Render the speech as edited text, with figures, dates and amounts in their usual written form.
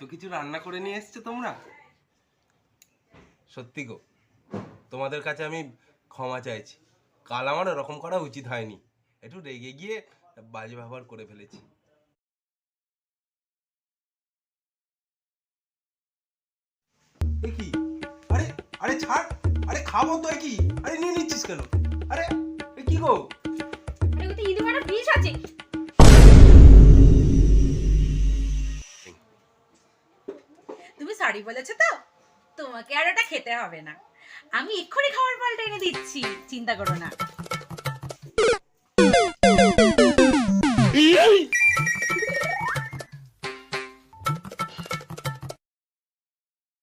এত কিছু রান্না করে নিয়ে এসছো তোমরা? সত্যি গো, তোমাদের কাছে আমি ক্ষমা চাইছি। কাল আমার ওরকম করা উচিত হয়নি, একটু রেগে গিয়ে বাজে ব্যবহার করে ফেলেছি। এ কি? আরে আরে ছাড়, আরে খাবো তো। এ কি? আরে নিয়ে নিচ্ছিস কেন? আরে এ কি গো? আরে ওতে ইঁদুর মারা বিষ আছে। তুমি সরি বলেছো তো, তোমাকে আর ওটা খেতে হবে না। আমি এক্ষুনি খাবার পাল্টে এনে দিচ্ছি, চিন্তা করো না।